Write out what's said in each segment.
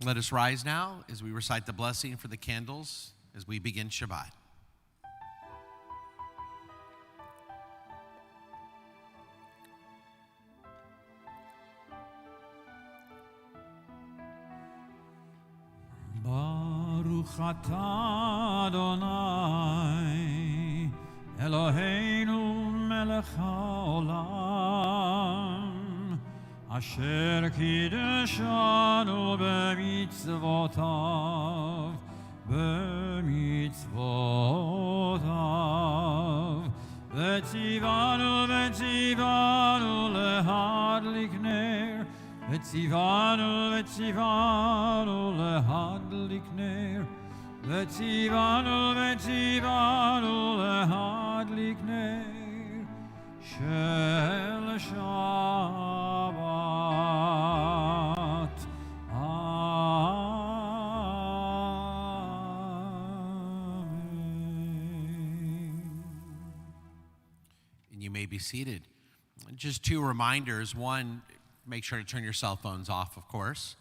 Let us rise now as we recite the blessing for the candles as we begin Shabbat. Baruch atah Adonai Eloheinu melech haolam Asher kiddushanu b'mitzvotav V'tzivanu lehadlik ner V'tzivanu lehadlik ner V'tzivanu lehadlik ner Shel Shabbat. Amen. And you may be seated. Just two reminders. One, make sure to turn your cell phones off, of course.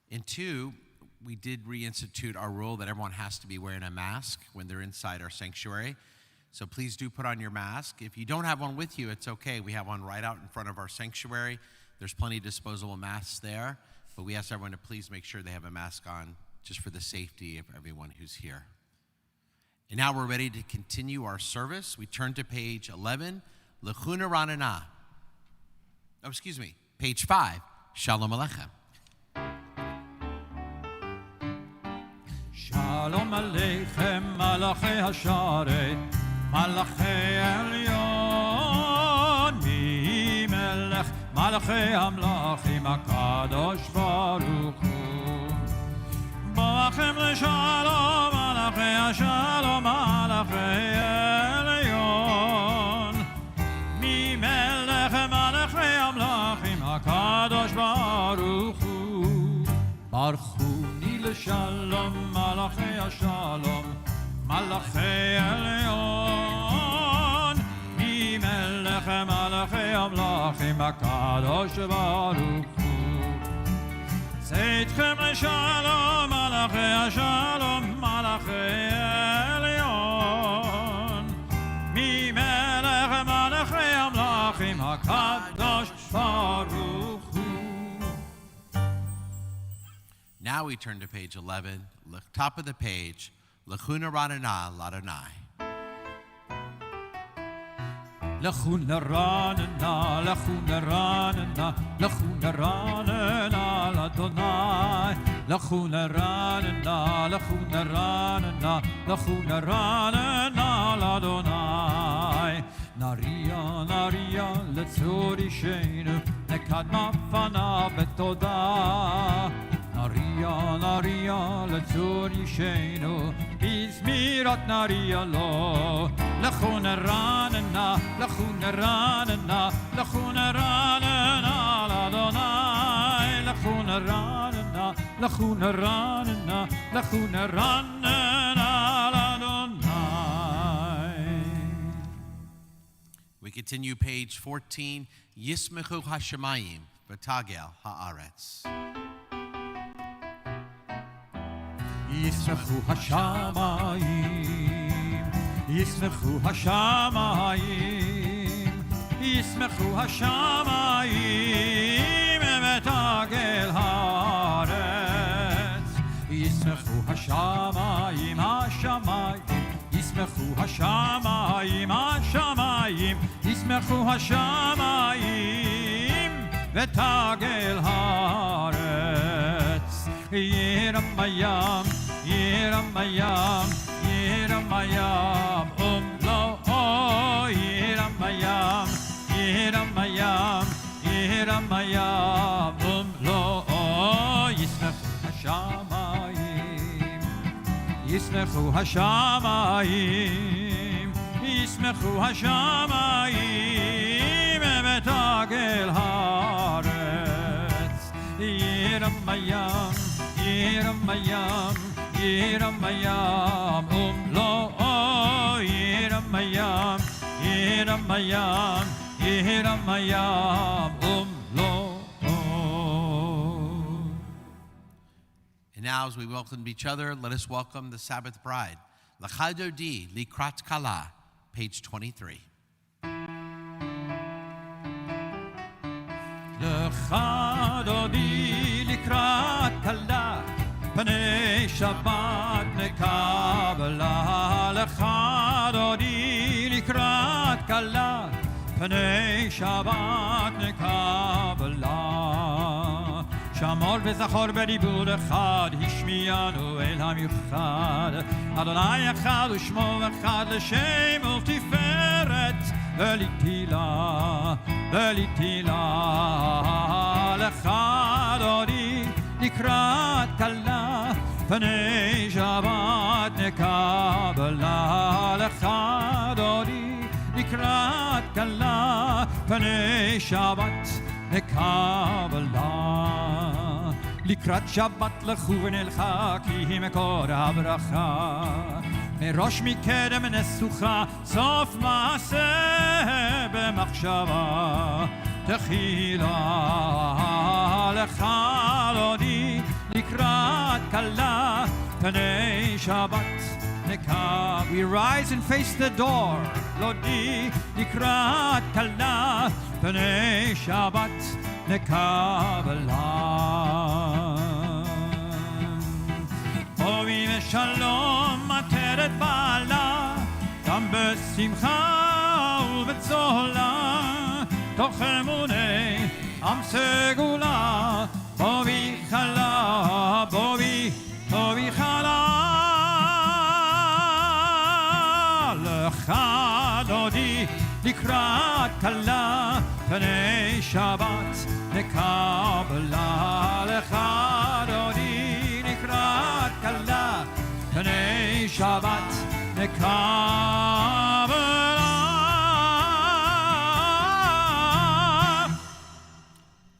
And two, we did reinstitute our rule that everyone has to be wearing a mask when they're inside our sanctuary. So please do put on your mask. If you don't have one with you, it's okay. We have one right out in front of our sanctuary. There's plenty of disposable masks there, but we ask everyone to please make sure they have a mask on just for the safety of everyone who's here. And now we're ready to continue our service. We turn to page 11, Lechuna Ranana. Oh, excuse me, page 5, Shalom Aleichem. Shalom Aleichem, Malachei Hasharet, Malachei Elyon, Mi Melech, Malachei Hamlachim, HaKadosh Baruch Hu. Ba'achem L'Shalom, Malachei Hashalom, Malachei Elyon, Mi Melech, Malachei Hamlachim, HaKadosh Baruch Hu. Baruch Shalom, Malachei Shalom, Malachei Elyon, Mi Melech Malachei Amlachim, HaKadosh Baruch Hu. Tzedchem Shalom, Malachei Shalom, Malachei Elyon, Mi Melech Malachei Amlachim, HaKadosh Baruch Hu. Now we turn to page 11, top of the page, Lechuna Ranana Ladonai. Lechuna Ranana, Lechuna Ranana, Lechuna Ranana Ladonai. Lechuna Ranana, Lechuna Ranana, Lechuna Ranana Ladonai. Naria, Naria, Letzur Ishenu, Nekadma Fana Betoda. Naria, Naria, Letzur Yishenu, Bizmirat Naria Lo. Lechuna Ranana, Lechuna Ranana, Lechuna Ranana Ladonai. Lechuna Ranana, Lechuna Ranana, Lechuna Ranana Ladonai. We continue page 14, Yismechu Hashemayim, V'tagel Haaretz. Yismechu Hashamayim, Yismechu Hashamayim, Yismechu Hashamayim, השמיים, השמיים, ישמחו השמיים, השמיים, ישמחו השמיים, ותגל הארץ. ירם הים, ירם הים, ירם הים, לא, ירם הים, ירם הים, ירם הים, לא, ישמחו השמיים, ישמחו השמיים, ישמחו השמיים, ותגל הארץ. ירם הים, ירם הים, ירם הים, לא, ירם הים, ירם הים, ירם הים, לא. And now, as we welcome each other, let us welcome the Sabbath bride. L'cha dodi likrat kala, page 23. L'cha dodi likrat kala, pnei Shabbat nekabla. L'cha dodi likrat kala, pnei Shabbat nekabla. שמור וזכור בדיבור אחד, השמיענו אל המיוחד. אדוני אחד ושמו אחד, לשם ולתפארת, ולתהילה, ולתהילה. לך אדוני לקראת כלה, פני שבת נקבלה. לך אדוני לקראת כלה, פני שבת נקבלה. לקראת שבת לכו ונלכה, כי היא מקור הברכה. מראש מקדם נסוכה, סוף מעשה במחשבה. תחילה לך אדוני לקראת כלה, פני שבת נקב. We rise and face the door, לודי לקראת כלה, פני שבת נקבלה. בואי ושלום עטרת בעלה, גם בשמחה ובצהלה, תוך אמוני עם סגולה. בואי חלה, בואי חלה. לך דודי לקראת כלה, פני שבת נקבלה. לך דודי לקראת כלה, פני שבת נקבלה.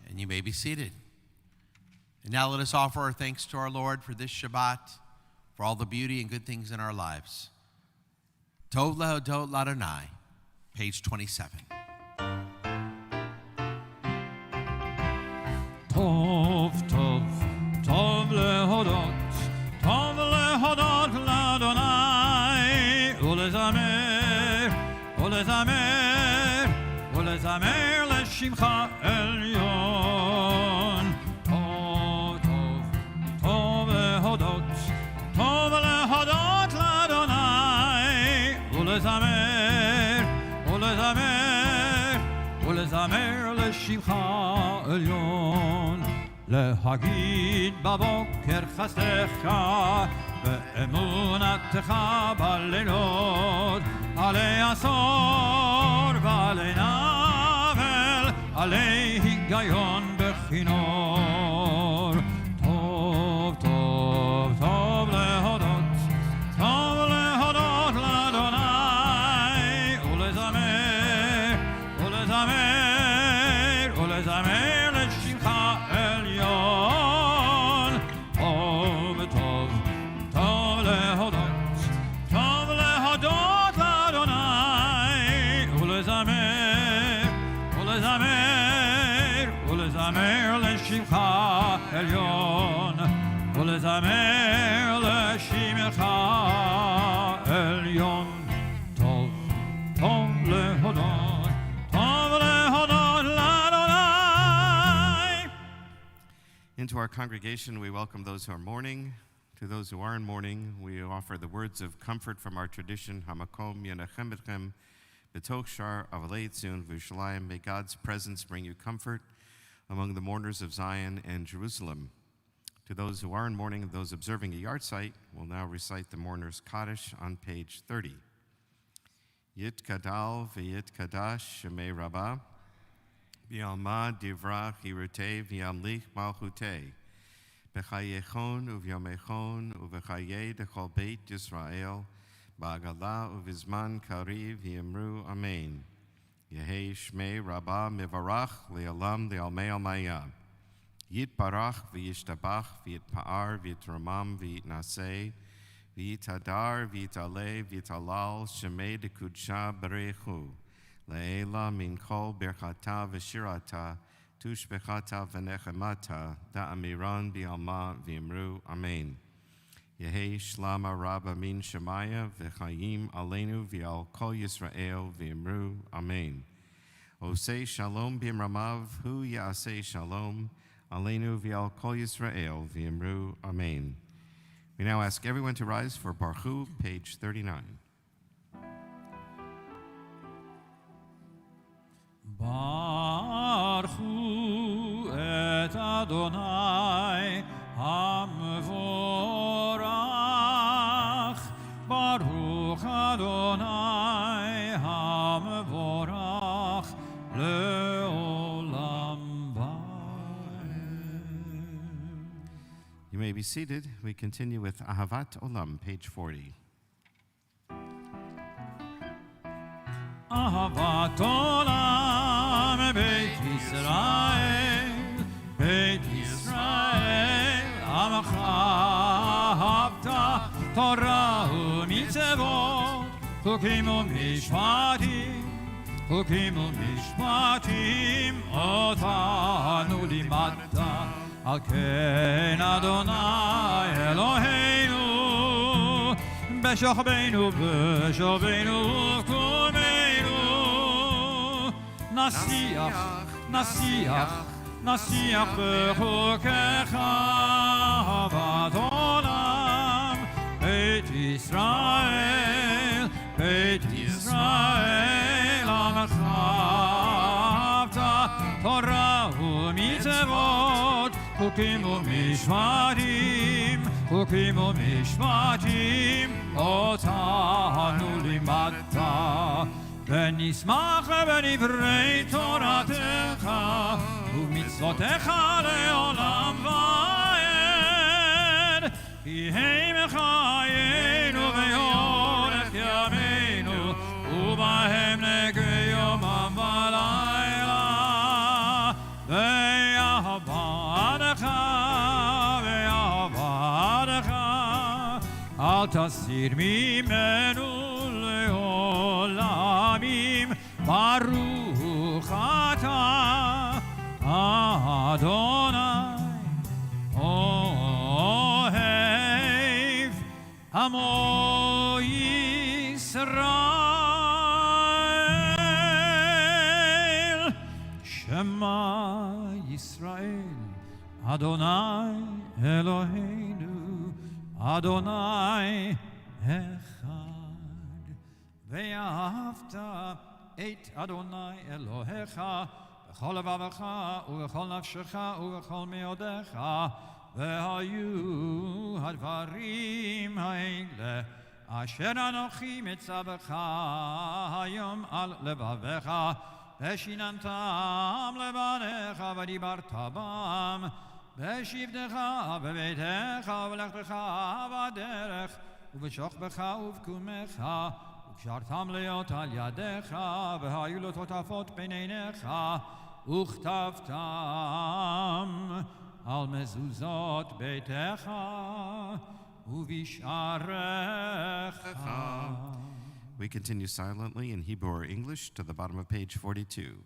And you may be seated. And now let us offer our thanks to our Lord for this Shabbat, for all the beauty and good things in our lives. Tov lehodot l'Adonai, page 27. טוב, טוב, טוב להודות לאדוני, ולזמר לשמך עליון. טוב, טוב, טוב להודות לאדוני, ולזמר לשמך עליון. להגיד בבוקר חסדך ואמונתך בלילות, עלי עשור ועלי נבל, עלי היגיון בכינור. טוב, טוב, טוב להודות לאדוני, ולזמר לשמך עליון. טוב, טוב, טוב להודות לאדוני, ולזמר לשמך עליון, ולזמר לשמך עליון. טוב, טוב להודות לאדוני. Into our congregation, we welcome those who are mourning. To those who are in mourning, we offer the words of comfort from our tradition, Hamakom Yenachem Etchem, B'toch Shar Avalei Tzion V'Yerushalayim. May God's presence bring you comfort among the mourners of Zion and Jerusalem. To those who are in mourning and those observing a yard site, we'll now recite the mourner's Kaddish on page 30. Yit Kadal V'Yit Kadash Shemei Rabbah, V'Yalma Divrach Hirutei V'Yamlich Malchutei, B'chayechon Uvyomechon Uv'chayei Dechol Beit Yisrael, Ba'agala Uvizman Kariv V'Yemru Amen. Yehei Shmei Rabbah Mivarach Le'olam Le'almei Almaya. Yit Barach V'Yishtabach V'Yitpa'ar V'Yitramam V'Yitnaseh V'Yitadar V'Yitaleh V'Yitalal Shemei Dekudsha Berechu Le'ela Min Kol Berchata V'Shirata Tushbechata V'Nechemata Da'amiran B'Alma V'Yemru Amen. Yehei Shlama Rabba Min Shemaya V'Chayim Aleinu V'Al Kol Yisrael V'Yemru Amen. Osei Shalom B'Imramav Hu Ya'aseh Shalom Aleinu V'Al Kol Yisrael V'Yemru Amen. We now ask everyone to rise for Baruch, page 39. Baruch et Adonai HaMevorach, Baruch Adonai HaMevorach le'olam va'ed. You may be seated. We continue with Ahavat Olam, page 40. Ahavat olam Beit Yisrael, Beit Yisrael, Amacha Ahavta, Torah u'mitzvot, Chukim u'mishpatim, Chukim u'mishpatim, Otanu limadta, Al ken Adonai Eloheinu, B'shochbeinu, B'shochbeinu u'kumeinu, Nasiach, Nasiach, Nasiach b'chukecha, Ahavat olam, Beit Yisrael, Beit Yisrael, Amacha Ahavta, Torah u'mitzvot, Chukim u'mishpatim, Chukim u'mishpatim, Otanu limadta. ונשמח בדברי תורתך ומצוותיך לעולם ועד, כי הם חיינו ואורך ימינו, ובהם נגע יומם ולילה. ויעבדך ויעבדך, אל תסיר ממנו לעולמים. Baruch atah Adonai ohev amo Yisrael. Shema Yisrael, Adonai Eloheinu, Adonai echad. Ve'ahavta et Adonai Elohecha b'chol levavecha u'b'chol nafshecha u'b'chol meodecha, ve'hayu hadvarim ha'ele asher anochi mitzavecha hayom al levavecha, ve'shinantam levanecha v'dibarta bam, ve'shivtecha bebeitecha v'lechtecha b'derech u'b'shochbecha u'b'kumecha, וקשרתם להיות על ידיך, והיו לו תותפות בין עיניך, וכתבתם על מזוזות ביתך ובשעריך. We continue silently in Hebrew or English to the bottom of page 42.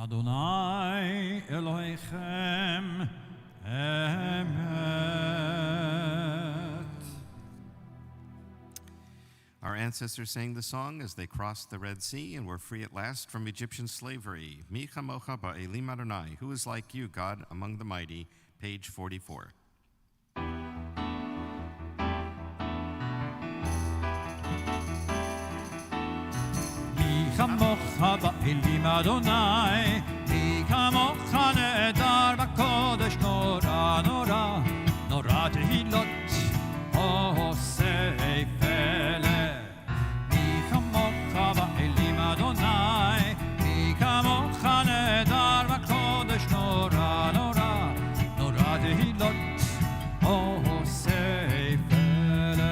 Adonai Elohechem Emet. Our ancestors sang the song as they crossed the Red Sea and were free at last from Egyptian slavery. Mi chamocha ba'elim Adonai, who is like you, God, among the mighty, page 44. כמוך באלים אדוני, מי כמוך נהדר בקודש נורא נורא, נורא תהילות עושה פלא. מי כמוך באלים אדוני, מי כמוך נהדר בקודש נורא נורא, נורא תהילות עושה פלא.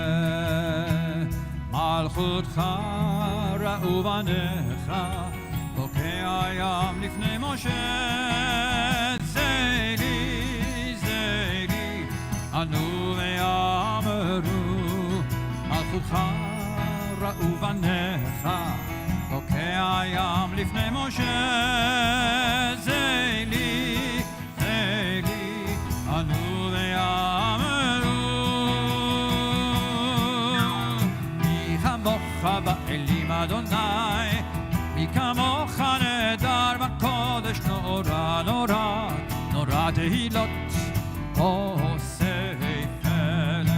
מלכותך ראו בניך, בוקע ים לפני משה. זילי, זילי, ענו ואמרו, מלכותך ראו בניך, בוקע ים לפני משה. זילי, זילי, ענו ואמרו, מי כמוך באלים אדוני, מי כמוך נהדר בקודש נורא נורא, נורא תהילות עושה פלא.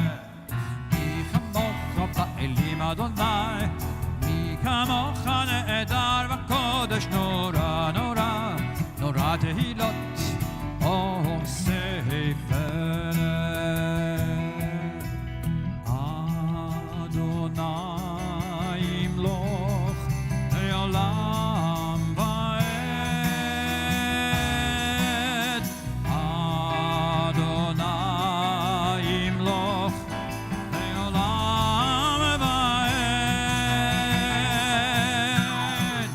מי כמוך באלים אדוני, מי כמוך נהדר בקודש נורא נורא, נורא תהילות עושה פלא. אדוני ימלוך לעולם ועד. אדוני ימלוך לעולם ועד.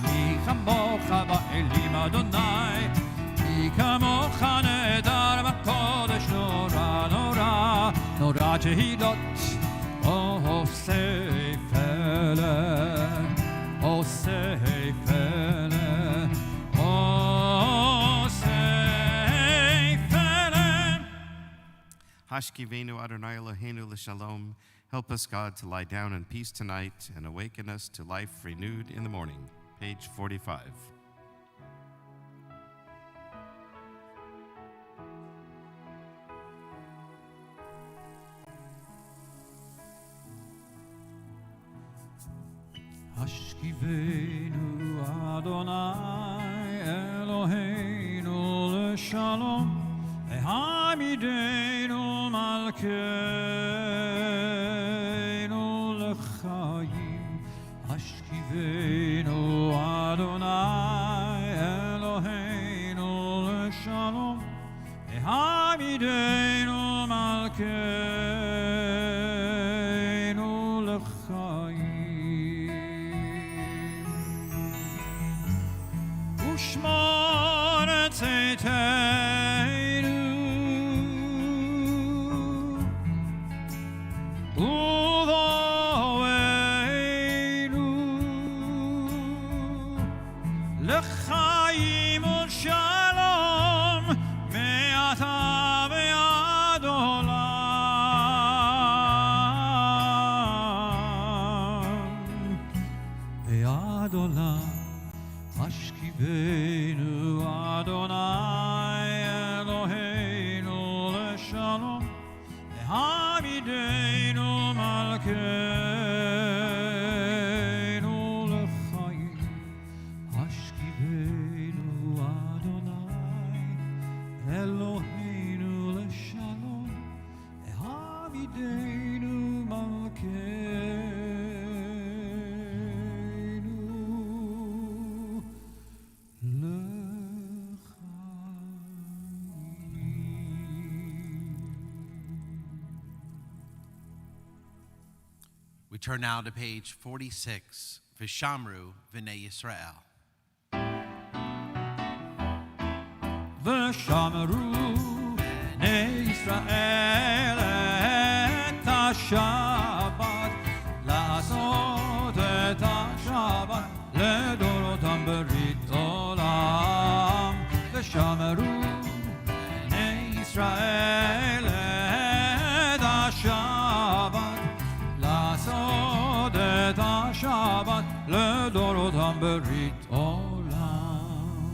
מי כמוך באלים אדוני, מי כמוך נהדר בקודש נורא נורא, נורא תהילות עושה פלא, עושה פלא, עושה פלא. Hashkivenu Adonai Eloheinu l'shalom. Help us, God, to lie down in peace tonight and awaken us to life renewed in the morning. Page 45. השכיבנו אדוני אלוהינו לשלום, והעמידנו מלכנו לחיים. השכיבנו אדוני אלוהינו לשלום, והעמידנו מלכנו לחיים. ושמור צאתנו ובואנו לחיים ולשלום מעתה ועד עולם. ועד עולם. השכיבנו אדוני אלוהינו לשלום, והעמידנו מלכנו לחיים. השכיבנו אדוני אלוהינו לשלום, והעמידנו מלכנו We turn now to page 46, Vishamru V'nei Yisrael. ושמרו בני ישראל את השבת, לעשות את השבת לדורותם ברית עולם. את השבת לדורותם ברית עולם.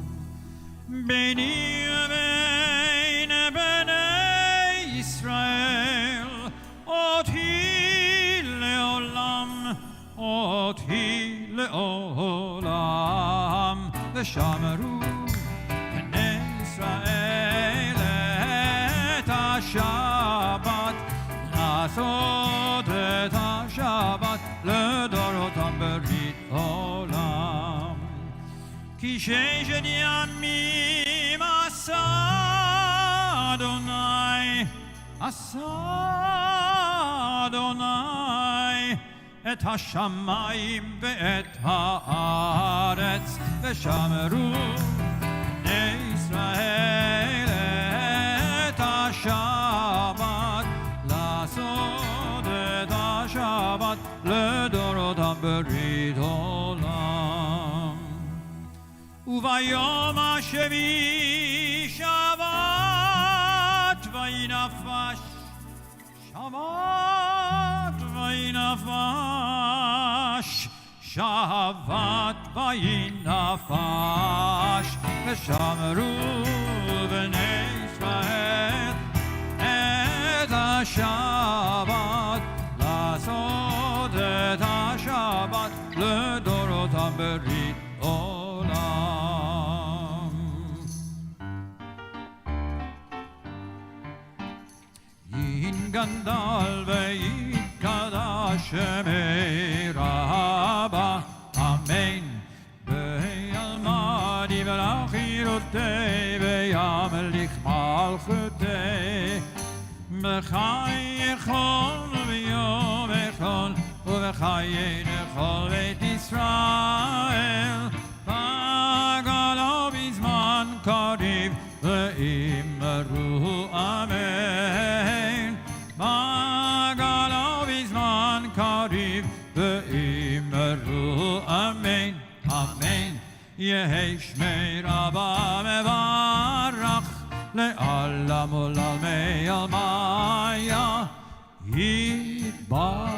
ביני ובין בני ישראל אותי לעולם, אותי לעולם, ושמרו בני ישראל את השבת, לעשות את השבת לדורותם ברית עולם. כי ששת ימים עשה אדוני, עשה אדוני את השמיים ואת הארץ, ושמרו בני ישראל את השבת, לעשות את השבת לדורותם ברית עולם. וביום השביעי שבת וינפש, שבת וינפש, שבת וינפש, ושמרו בני ישראל את השבת, לעשות את השבת לדורותם ברית עולם. ינגדל ויתקדש שמי רבה, אמן. בעלמא יברך חירותי וימליך מלכותי, בחייכון ביום אחד ובחיינו כל בית ישראל, פגעו בזמן קריב ואמרו אמן. פגעו בזמן קריב ואמרו אמן, אמן. יהי שמי רבה מברך לעולם ולעולמי עלמיה יתברך,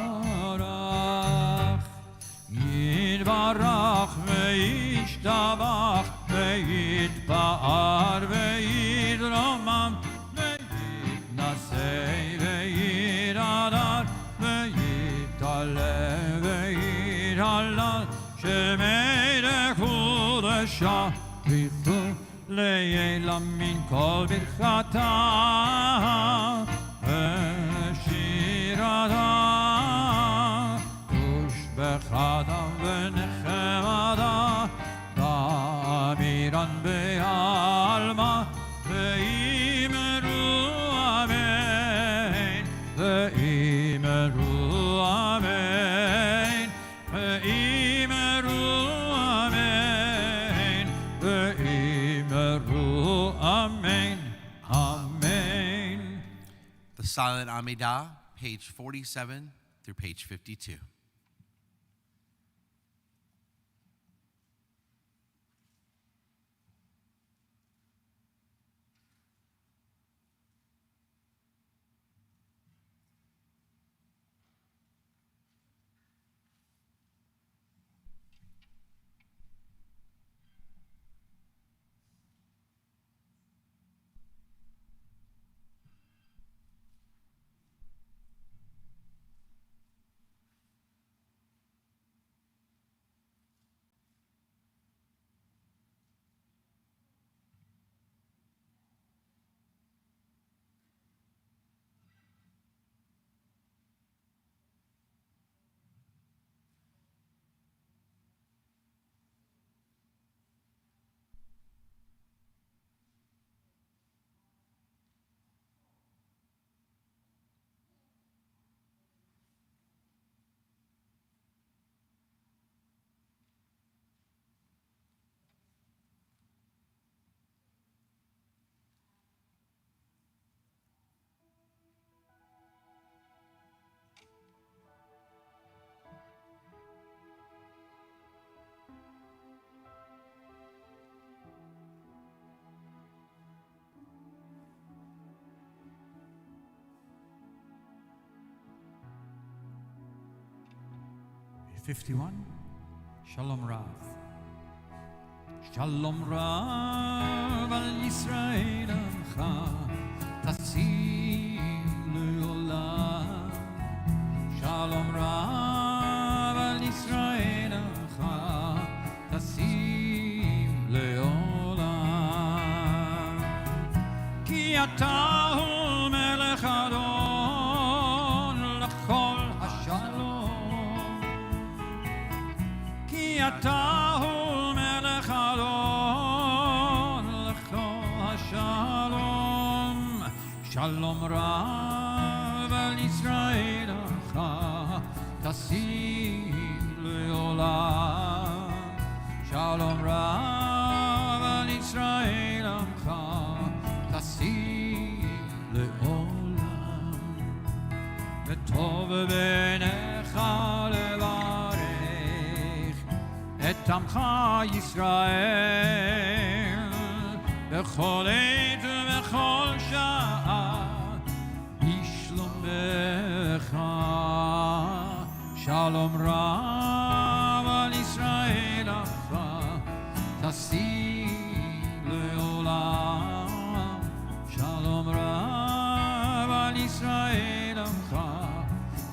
יתברך וישתבח ויתפאר ויתרומם ויתנשא ויתהדר ויתעלה ויתהלל, שמי לקודשה ויתור לעילם מן כל ברכתה ושירתה, תושבחתה ונחמתה, באמירן בעלמא ואמרו אמן, ואמרו אמן, ואמרו אמן, ואמרו amen, amen. The silent Amidah, page 47 through page 52. 51. Shalom Rav. Shalom Rav al Yisrael Amcha Tasim Le'olam. Shalom Rav al Yisrael Amcha Tasim Le'olam. Ki ata hu melech adon l'chol hashalom. Ki ata hu melech adon l'chol hashalom. Shalom Rav al Yisrael Amcha Tasim Le'olam. Shalom Rav al Yisrael Amcha Tasim Le'olam. V'tov b'necha levarech et Amcha Yisrael b'chol עת ובכל שעה בשלומך. שלום רב על ישראל עמך תשים לעולם. שלום רב על ישראל עמך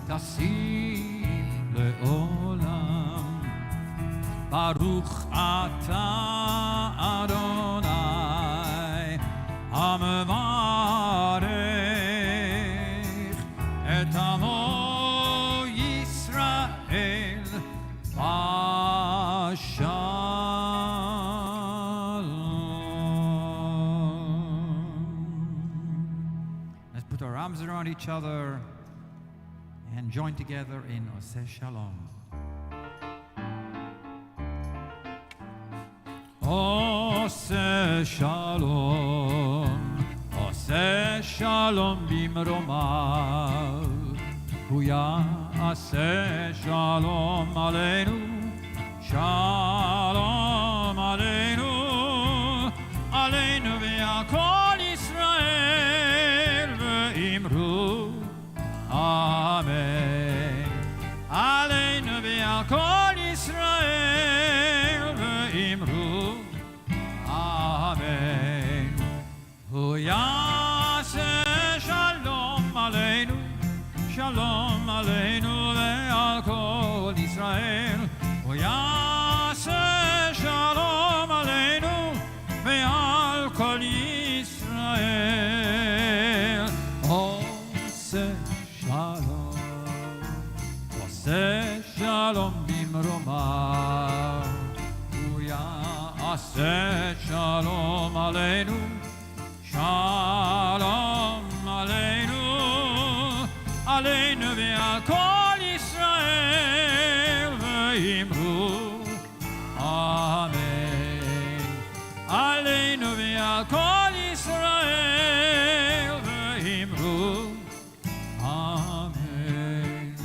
תשים לעולם. ברוך אתה אדוני המברך את עמו ישראל בשלום. Let's put our arms around each other and join together in Oseh Shalom. Oseh Shalom, Oseh Shalom bimromav, Hu ya'aseh Shalom aleinu, Shalom aleinu, aleinu ve'akol Yisrael ve'imru, Amen. Aleinu ve'akol Yisrael ve'imru, Amen. Hu ya'aseh Shalom aleinu, Shalom aleinu ve'al kol Yisrael. Hu ya'aseh Shalom aleinu ve'al kol Yisrael. Oseh Shalom, Oseh Shalom bimromav. Aseh Shalom aleinu, Shalom aleinu, aleinu ve'al kol Yisrael ve'imru, Amen. Aleinu ve'al kol Yisrael ve'imru, Amen.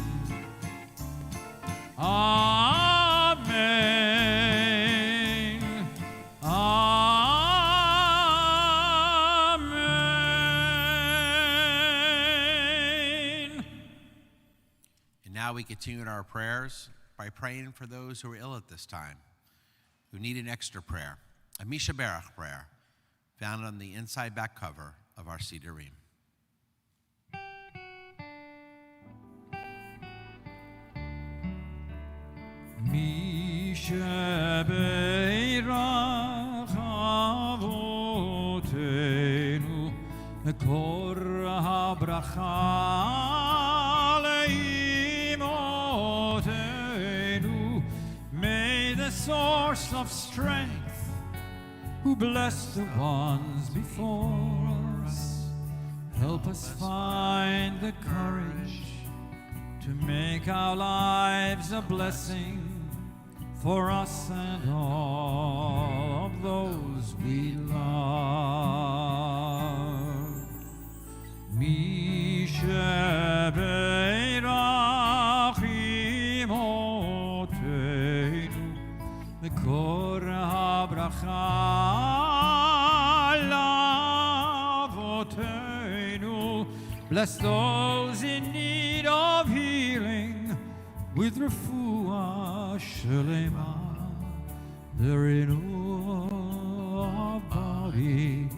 Amen. Now we continue in our prayers by praying for those who are ill at this time, who need an extra prayer, a Misha Berach prayer, found on the inside back cover of our Sidurim. Misha Berach avotenu mekor habracha source of strength, who bless the ones before us, help us find the courage to make our lives a blessing for us and all of those we love. Misha Beirach imotenu Kor habracha lavotenu. Bless those in need of healing, with refuah shlema, the renewal of body,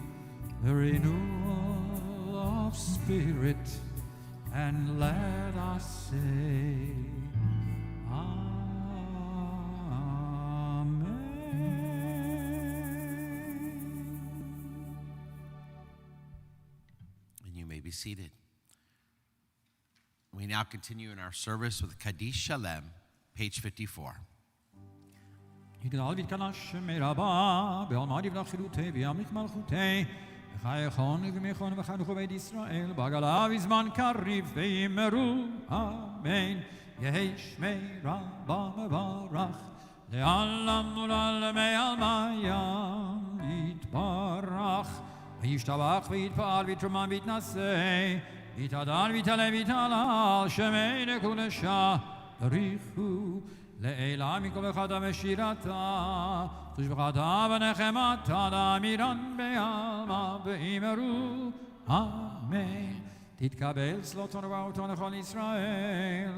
the renewal of spirit, and let us say, Be seated. We now continue in our service with Kaddish Shalem, page 54. יגדל ויתקדש מרבה, בעלמא יבלע חילותי וימליך מלכותי, וחייכון ומיכון וחנכו בית ישראל, בעגלה בזמן קריב ויאמרו אמן. יהי שמי רבה מברך, לעלם ולעלמי עלמיים יתברך. וישתבח ויתפעל ויתרומן ויתנשא, ויתהדר ויתעלה ויתהלל, שמי לקודשה בריחו, לעילה מכל אחד המשירתה, תשבחתה ונחמתה דאמירן בעלמא, ואמרו אמן. תתקבל צלותון ובאותון לכל ישראל,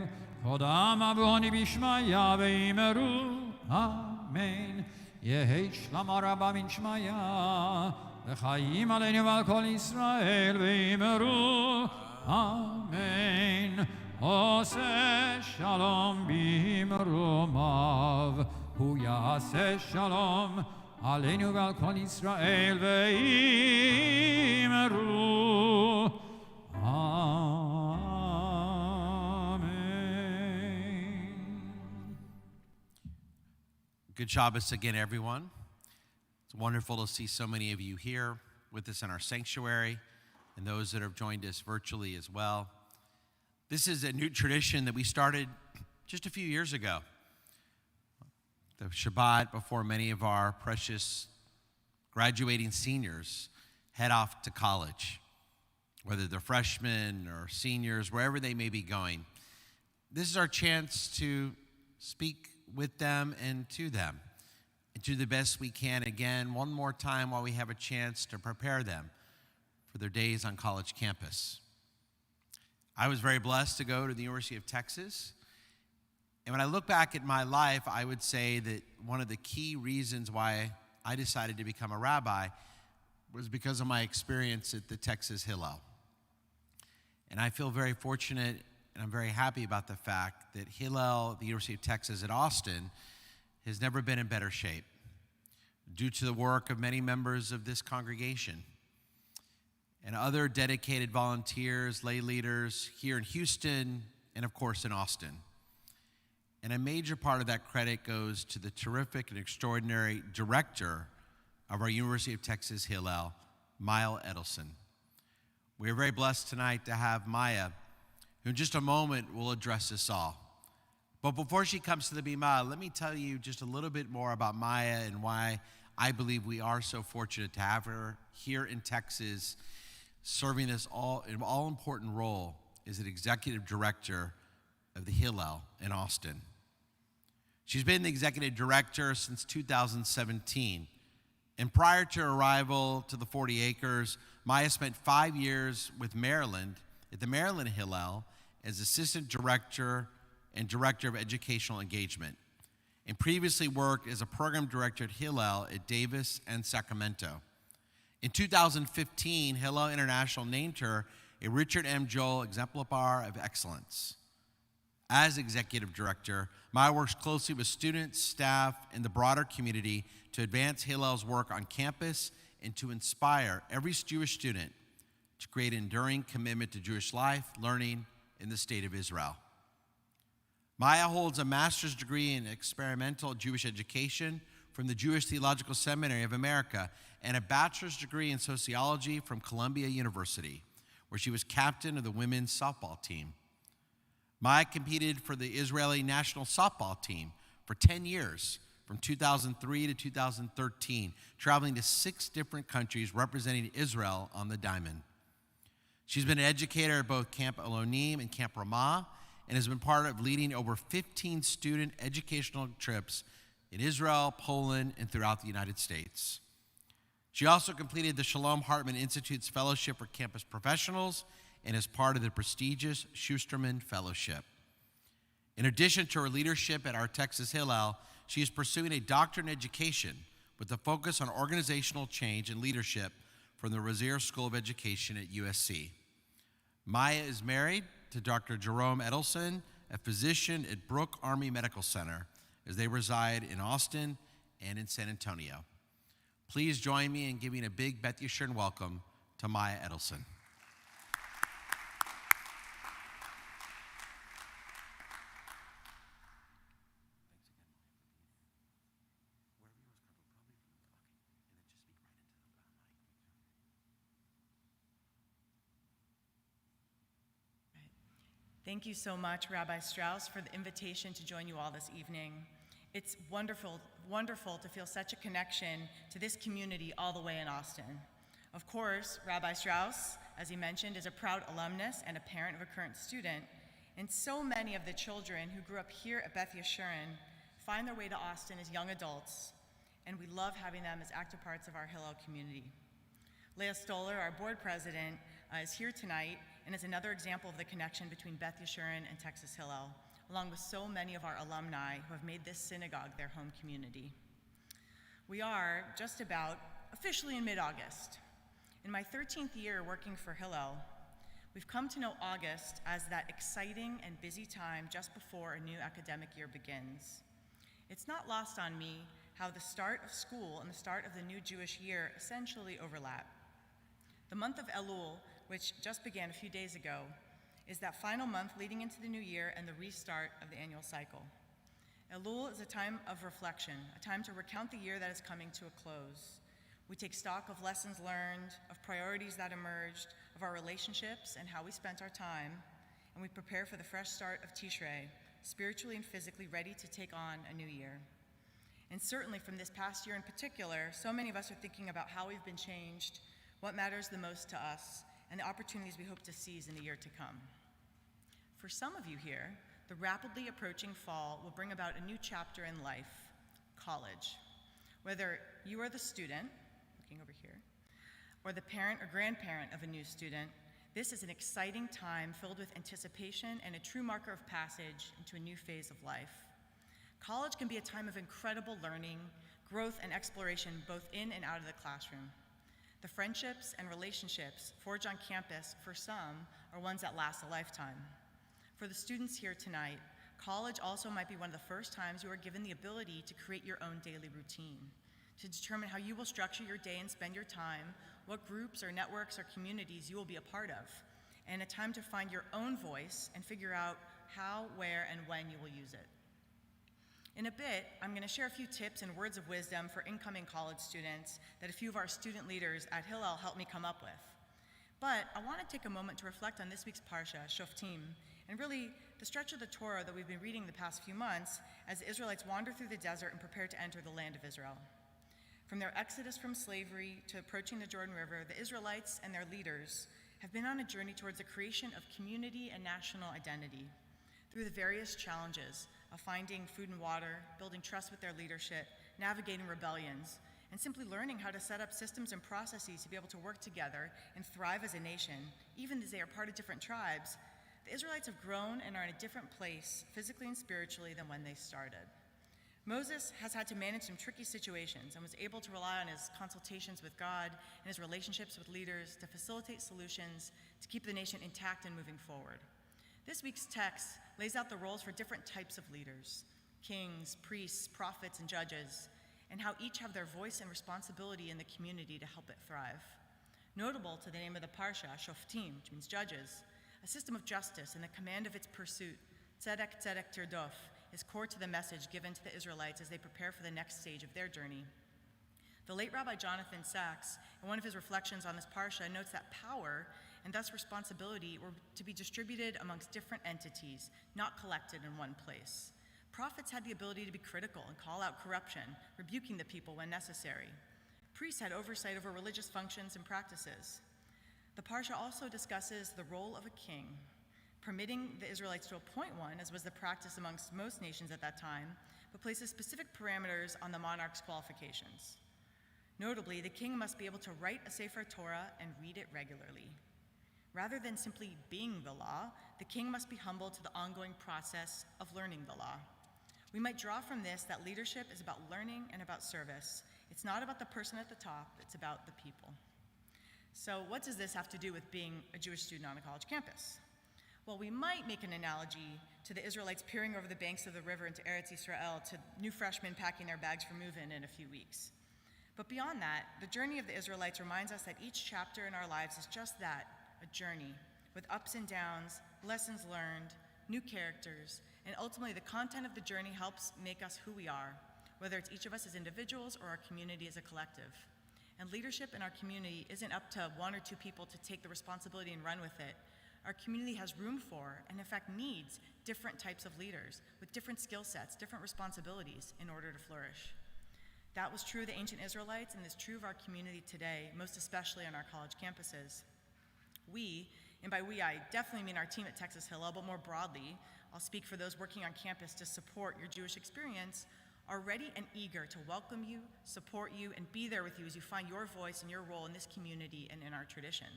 קודם אבוני בשמיה, ואמרו אמן. יהי שלמה רבה מן שמיה, וחיים עלינו ועל כל ישראל, ואמרו אמן. עושה שלום במרומיו, הוא יעשה שלום עלינו ועל כל ישראל, ואמרו אמן. Good Shabbos again, everyone. It's wonderful to see so many of you here with us in our sanctuary and those that have joined us virtually as well. This is a new tradition that we started just a few years ago. The Shabbat before many of our precious graduating seniors head off to college, whether they're freshmen or seniors, wherever they may be going. This is our chance to speak with them and to them, and do the best we can again one more time while we have a chance to prepare them for their days on college campus. I was very blessed to go to the University of Texas, and when I look back at my life, I would say that one of the key reasons why I decided to become a rabbi was because of my experience at the Texas Hillel. And I feel very fortunate, and I'm very happy about the fact that Hillel, the University of Texas at Austin, has never been in better shape due to the work of many members of this congregation and other dedicated volunteers, lay leaders here in Houston and, of course, in Austin. And a major part of that credit goes to the terrific and extraordinary director of our University of Texas Hillel, Maya Edelson. We are very blessed tonight to have Maya, who in just a moment will address us all. But before she comes to the Bima, let me tell you just a little bit more about Maya and why I believe we are so fortunate to have her here in Texas, serving this all-important role as an executive director of the Hillel in Austin. She's been the executive director since 2017. And prior to her arrival to the 40 acres, Maya spent 5 years with Maryland at the Maryland Hillel as assistant director and director of educational engagement, and previously worked as a program director at Hillel at Davis and Sacramento. In 2015, Hillel International named her a Richard M. Joel Exemplar of Excellence. As executive director, Maya works closely with students, staff, and the broader community to advance Hillel's work on campus and to inspire every Jewish student to create an enduring commitment to Jewish life, learning in the state of Israel. Maya holds a master's degree in experimental Jewish education from the Jewish Theological Seminary of America and a bachelor's degree in sociology from Columbia University, where she was captain of the women's softball team. Maya competed for the Israeli national softball team for 10 years, from 2003 to 2013, traveling to 6 different countries representing Israel on the diamond. She's been an educator at both Camp Elonim and Camp Ramah, and has been part of leading over 15 student educational trips in Israel, Poland, and throughout the United States. She also completed the Shalom Hartman Institute's Fellowship for Campus Professionals and is part of the prestigious Schusterman Fellowship. In addition to her leadership at our Texas Hillel, she is pursuing a doctorate in education with a focus on organizational change and leadership from the Rozier School of Education at USC. Maya is married to Dr. Jerome Edelson, a physician at Brooke Army Medical Center, as they reside in Austin and in San Antonio. Please join me in giving a big Beth Yeshurun welcome to Maya Edelson. Thank you so much, Rabbi Strauss, for the invitation to join you all this evening. It's wonderful to feel such a connection to this community all the way in Austin. Of course, Rabbi Strauss, as he mentioned, is a proud alumnus and a parent of a current student, and so many of the children who grew up here at Beth Yeshurun find their way to Austin as young adults, and we love having them as active parts of our Hillel community. Leah Stoller, our board president, is here tonight and is another example of the connection between Beth Yeshurun and Texas Hillel, along with so many of our alumni who have made this synagogue their home community. We are just about officially in mid-August. In my 13th year working for Hillel, we've come to know August as that exciting and busy time just before a new academic year begins. It's not lost on me how the start of school and the start of the new Jewish year essentially overlap. The month of Elul, which just began a few days ago, is that final month leading into the new year and the restart of the annual cycle. Elul is a time of reflection, a time to recount the year that is coming to a close. We take stock of lessons learned, of priorities that emerged, of our relationships and how we spent our time, and we prepare for the fresh start of Tishrei, spiritually and physically ready to take on a new year. And certainly from this past year in particular, so many of us are thinking about how we've been changed, what matters the most to us, and the opportunities we hope to seize in the year to come. For some of you here, the rapidly approaching fall will bring about a new chapter in life, college. Whether you are the student, looking over here, or the parent or grandparent of a new student, this is an exciting time filled with anticipation and a true marker of passage into a new phase of life. College can be a time of incredible learning, growth, and exploration both in and out of the classroom. The friendships and relationships forged on campus, for some, are ones that last a lifetime. For the students here tonight, college also might be one of the first times you are given the ability to create your own daily routine, to determine how you will structure your day and spend your time, what groups or networks or communities you will be a part of, and a time to find your own voice and figure out how, where, and when you will use it. In a bit, I'm going to share a few tips and words of wisdom for incoming college students that a few of our student leaders at Hillel helped me come up with. But I want to take a moment to reflect on this week's Parsha Shoftim, and really the stretch of the Torah that we've been reading the past few months as the Israelites wander through the desert and prepare to enter the land of Israel. From their exodus from slavery to approaching the Jordan River, the Israelites and their leaders have been on a journey towards the creation of community and national identity. Through the various challenges of finding food and water, building trust with their leadership, navigating rebellions, and simply learning how to set up systems and processes to be able to work together and thrive as a nation, even as they are part of different tribes, the Israelites have grown and are in a different place, physically and spiritually, than when they started. Moses has had to manage some tricky situations and was able to rely on his consultations with God and his relationships with leaders to facilitate solutions to keep the nation intact and moving forward. This week's text lays out the roles for different types of leaders, kings, priests, prophets, and judges, and how each have their voice and responsibility in the community to help it thrive. Notable to the name of the Parsha, Shoftim, which means judges, a system of justice and the command of its pursuit, tzedek, tzedek, tirdof, is core to the message given to the Israelites as they prepare for the next stage of their journey. The late Rabbi Jonathan Sachs, in one of his reflections on this Parsha, notes that power and thus responsibility were to be distributed amongst different entities, not collected in one place. Prophets had the ability to be critical and call out corruption, rebuking the people when necessary. Priests had oversight over religious functions and practices. The Parsha also discusses the role of a king, permitting the Israelites to appoint one, as was the practice amongst most nations at that time, but places specific parameters on the monarch's qualifications. Notably, the king must be able to write a Sefer Torah and read it regularly. Rather than simply being the law, the king must be humble to the ongoing process of learning the law. We might draw from this that leadership is about learning and about service. It's not about the person at the top, it's about the people. So what does this have to do with being a Jewish student on a college campus? Well, we might make an analogy to the Israelites peering over the banks of the river into Eretz Yisrael, to new freshmen packing their bags for move-in in a few weeks. But beyond that, the journey of the Israelites reminds us that each chapter in our lives is just that, a journey, with ups and downs, lessons learned, new characters, and ultimately the content of the journey helps make us who we are, whether it's each of us as individuals or our community as a collective. And leadership in our community isn't up to one or two people to take the responsibility and run with it. Our community has room for, and in fact needs, different types of leaders with different skill sets, different responsibilities in order to flourish. That was true of the ancient Israelites and is true of our community today, most especially on our college campuses. We, and by we I definitely mean our team at Texas Hillel, but more broadly, I'll speak for those working on campus to support your Jewish experience, are ready and eager to welcome you, support you, and be there with you as you find your voice and your role in this community and in our tradition.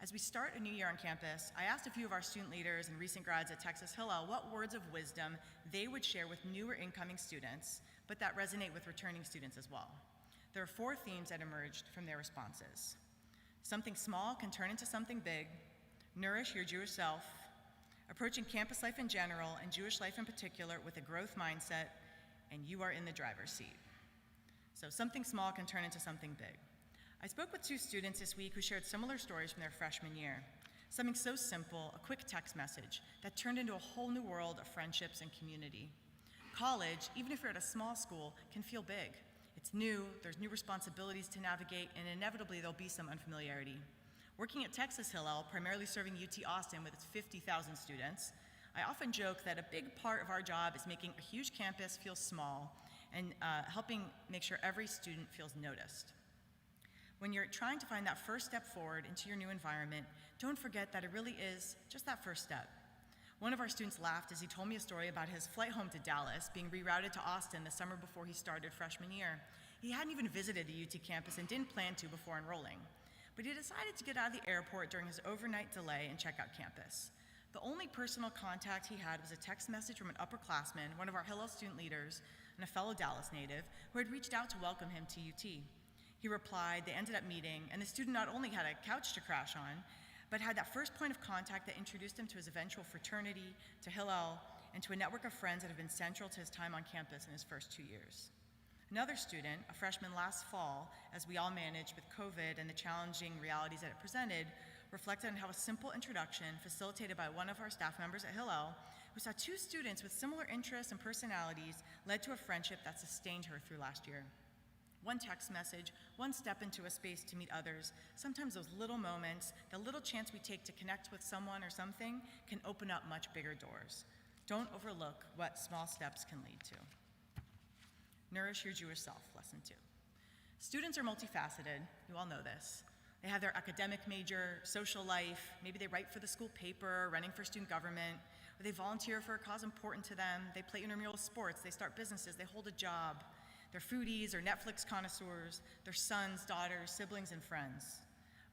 As we start a new year on campus, I asked a few of our student leaders and recent grads at Texas Hillel what words of wisdom they would share with newer incoming students, but that resonate with returning students as well. There are 4 themes that emerged from their responses. Something small can turn into something big, nourish your Jewish self, approaching campus life in general and Jewish life in particular with a growth mindset, and you are in the driver's seat. So something small can turn into something big. I spoke with 2 students this week who shared similar stories from their freshman year. Something so simple, a quick text message, that turned into a whole new world of friendships and community. College, even if you're at a small school, can feel big. It's new, there's new responsibilities to navigate, and inevitably there'll be some unfamiliarity. Working at Texas Hillel, primarily serving UT Austin with its 50,000 students, I often joke that a big part of our job is making a huge campus feel small and helping make sure every student feels noticed. When you're trying to find that first step forward into your new environment, don't forget that it really is just that first step. One of our students laughed as he told me a story about his flight home to Dallas being rerouted to Austin the summer before he started freshman year. He hadn't even visited the UT campus and didn't plan to before enrolling, but he decided to get out of the airport during his overnight delay and check out campus. The only personal contact he had was a text message from an upperclassman, one of our Hillel student leaders, and a fellow Dallas native, who had reached out to welcome him to UT. He replied, they ended up meeting, and the student not only had a couch to crash on, but had that first point of contact that introduced him to his eventual fraternity, to Hillel, and to a network of friends that have been central to his time on campus in his first 2 years. Another student, a freshman last fall, as we all managed with COVID and the challenging realities that it presented, reflected on how a simple introduction facilitated by one of our staff members at Hillel, who saw 2 students with similar interests and personalities, led to a friendship that sustained her through last year. One text message, one step into a space to meet others, sometimes those little moments, the little chance we take to connect with someone or something can open up much bigger doors. Don't overlook what small steps can lead to. Nourish your Jewish self, lesson 2. Students are multifaceted, you all know this. They have their academic major, social life, maybe they write for the school paper, running for student government, or they volunteer for a cause important to them, they play intramural sports, they start businesses, they hold a job. They're foodies or Netflix connoisseurs, they're sons, daughters, siblings, and friends.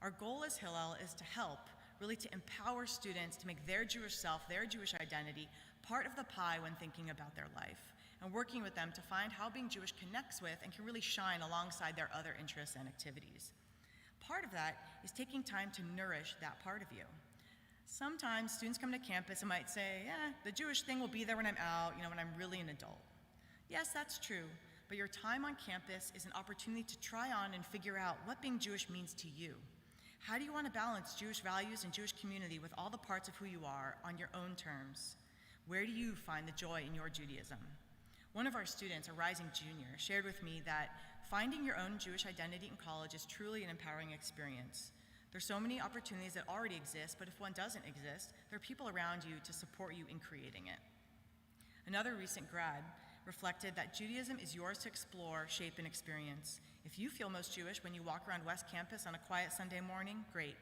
Our goal as Hillel is to help, really to empower students to make their Jewish self, their Jewish identity, part of the pie when thinking about their life, and working with them to find how being Jewish connects with and can really shine alongside their other interests and activities. Part of that is taking time to nourish that part of you. Sometimes students come to campus and might say, the Jewish thing will be there when I'm out, when I'm really an adult. Yes, that's true. But your time on campus is an opportunity to try on and figure out what being Jewish means to you. How do you want to balance Jewish values and Jewish community with all the parts of who you are on your own terms? Where do you find the joy in your Judaism? One of our students, a rising junior, shared with me that finding your own Jewish identity in college is truly an empowering experience. There's so many opportunities that already exist, but if one doesn't exist, there are people around you to support you in creating it. Another recent grad reflected that Judaism is yours to explore, shape, and experience. If you feel most Jewish when you walk around West Campus on a quiet Sunday morning, great.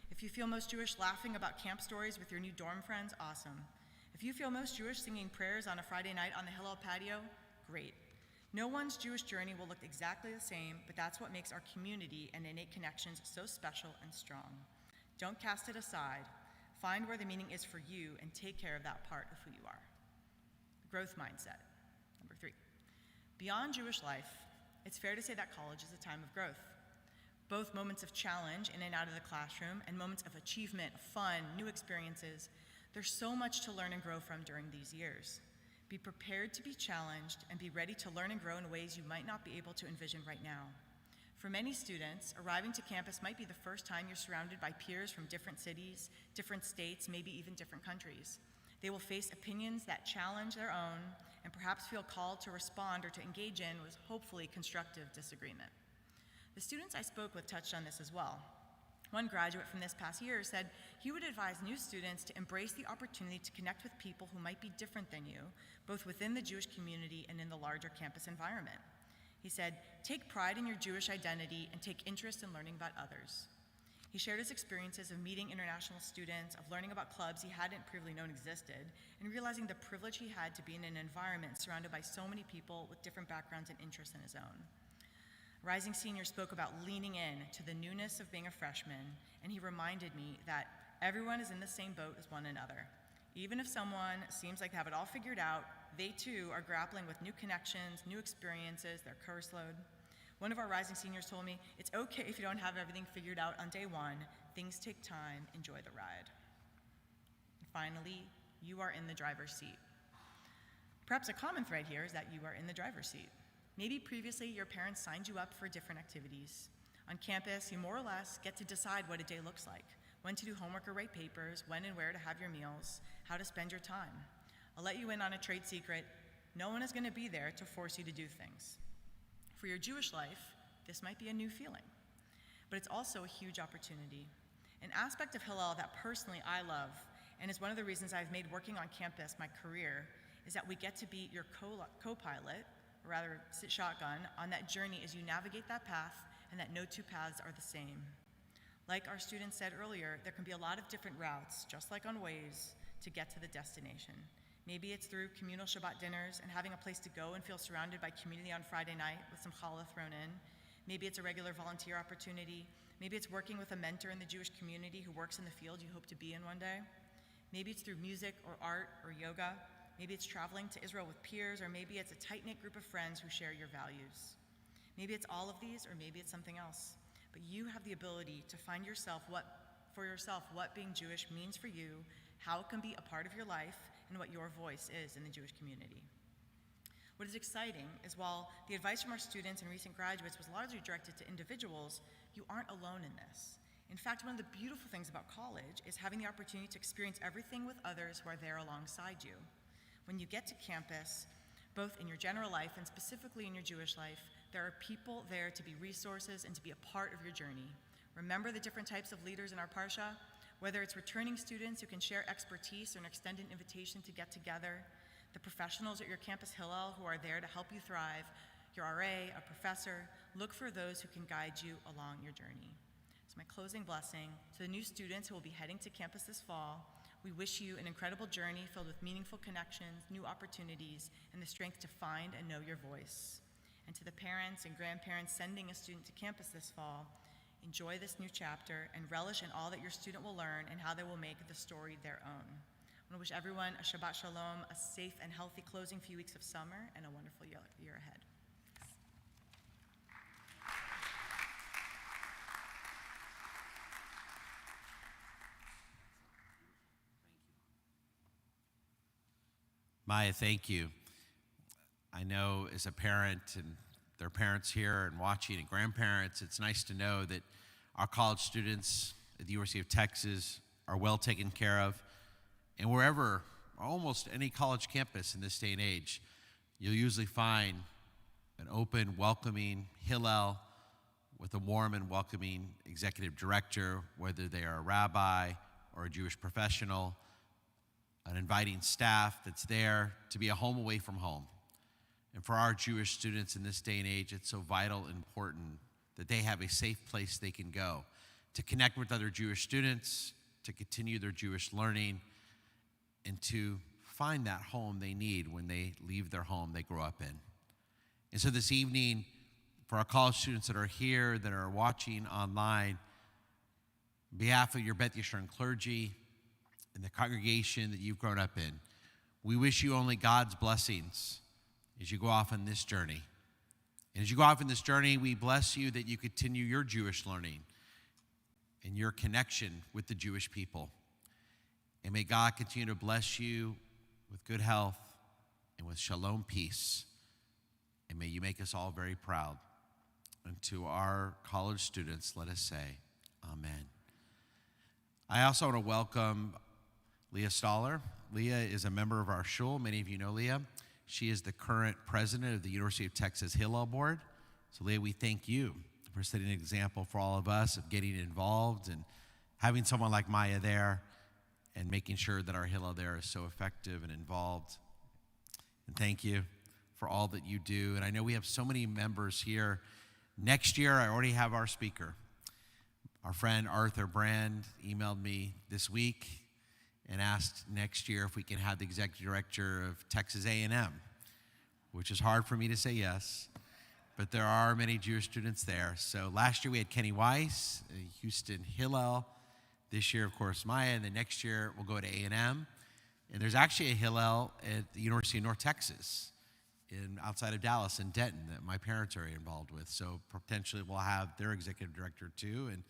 If you feel most Jewish laughing about camp stories with your new dorm friends, awesome. If you feel most Jewish singing prayers on a Friday night on the Hillel patio, great. No one's Jewish journey will look exactly the same, but that's what makes our community and innate connections so special and strong. Don't cast it aside. Find where the meaning is for you and take care of that part of who you are. Growth mindset. Number 3. Beyond Jewish life, it's fair to say that college is a time of growth. Both moments of challenge in and out of the classroom and moments of achievement, fun, new experiences. There's so much to learn and grow from during these years. Be prepared to be challenged and be ready to learn and grow in ways you might not be able to envision right now. For many students, arriving to campus might be the first time you're surrounded by peers from different cities, different states, maybe even different countries. They will face opinions that challenge their own and perhaps feel called to respond or to engage in with hopefully constructive disagreement. The students I spoke with touched on this as well. One graduate from this past year said he would advise new students to embrace the opportunity to connect with people who might be different than you, both within the Jewish community and in the larger campus environment. He said, take pride in your Jewish identity and take interest in learning about others. He shared his experiences of meeting international students, of learning about clubs he hadn't previously known existed, and realizing the privilege he had to be in an environment surrounded by so many people with different backgrounds and interests than his own. Rising senior spoke about leaning in to the newness of being a freshman, and he reminded me that everyone is in the same boat as one another. Even if someone seems like they have it all figured out, they too are grappling with new connections, new experiences, their course load. One of our rising seniors told me, it's okay if you don't have everything figured out on day one. Things take time, enjoy the ride. And finally, you are in the driver's seat. Perhaps a common thread here is that you are in the driver's seat. Maybe previously your parents signed you up for different activities. On campus, you more or less get to decide what a day looks like, when to do homework or write papers, when and where to have your meals, how to spend your time. I'll let you in on a trade secret. No one is going to be there to force you to do things. For your Jewish life, this might be a new feeling, but it's also a huge opportunity. An aspect of Hillel that personally I love, and is one of the reasons I've made working on campus my career, is that we get to be your co-pilot, or rather sit shotgun, on that journey as you navigate that path, and that no two paths are the same. Like our students said earlier, there can be a lot of different routes, just like on Waze, to get to the destination. Maybe it's through communal Shabbat dinners and having a place to go and feel surrounded by community on Friday night with some challah thrown in. Maybe it's a regular volunteer opportunity. Maybe it's working with a mentor in the Jewish community who works in the field you hope to be in one day. Maybe it's through music or art or yoga. Maybe it's traveling to Israel with peers, or maybe it's a tight-knit group of friends who share your values. Maybe it's all of these, or maybe it's something else. But you have the ability to find what being Jewish means for you, how it can be a part of your life, and what your voice is in the Jewish community. What is exciting is while the advice from our students and recent graduates was largely directed to individuals, you aren't alone in this. In fact, one of the beautiful things about college is having the opportunity to experience everything with others who are there alongside you. When you get to campus, both in your general life and specifically in your Jewish life, there are people there to be resources and to be a part of your journey. Remember the different types of leaders in our Parsha? Whether it's returning students who can share expertise or an extended invitation to get together, the professionals at your campus Hillel who are there to help you thrive, your RA, a professor, look for those who can guide you along your journey. So my closing blessing to the new students who will be heading to campus this fall, we wish you an incredible journey filled with meaningful connections, new opportunities, and the strength to find and know your voice. And to the parents and grandparents sending a student to campus this fall, enjoy this new chapter and relish in all that your student will learn and how they will make the story their own. I want to wish everyone a Shabbat Shalom, a safe and healthy closing few weeks of summer, and a wonderful year ahead. Maya, thank you. I know as a parent, and there are parents here and watching, and grandparents, it's nice to know that our college students at the University of Texas are well taken care of. And wherever, almost any college campus in this day and age, you'll usually find an open, welcoming Hillel with a warm and welcoming executive director, whether they are a rabbi or a Jewish professional, an inviting staff that's there to be a home away from home. And for our Jewish students in this day and age, it's so vital and important that they have a safe place they can go to connect with other Jewish students, to continue their Jewish learning, and to find that home they need when they leave their home they grow up in. And so this evening, for our college students that are here, that are watching online, On behalf of your Beth Yeshurun clergy and the congregation that you've grown up in, we wish you only God's blessings as you go off on this journey. And as you go off on this journey, we bless you that you continue your Jewish learning and your connection with the Jewish people. And may God continue to bless you with good health and with shalom peace. And may you make us all very proud. And to our college students, let us say, Amen. I also want to welcome Leah Stoller. Leah is a member of our shul. Many of you know Leah. She is the current president of the University of Texas Hillel Board. So Leah, we thank you for setting an example for all of us of getting involved and having someone like Maya there and making sure that our Hillel there is so effective and involved. And thank you for all that you do. And I know we have so many members here. Next year, I already have our speaker. Our friend Arthur Brand emailed me this week and asked next year if we can have the executive director of Texas A&M, which is hard for me to say yes, but there are many Jewish students there. So last year we had Kenny Weiss, Houston Hillel. This year, of course, Maya, and then next year we'll go to A&M. And there's actually a Hillel at the University of North Texas outside of Dallas in Denton that my parents are involved with. So potentially we'll have their executive director too. And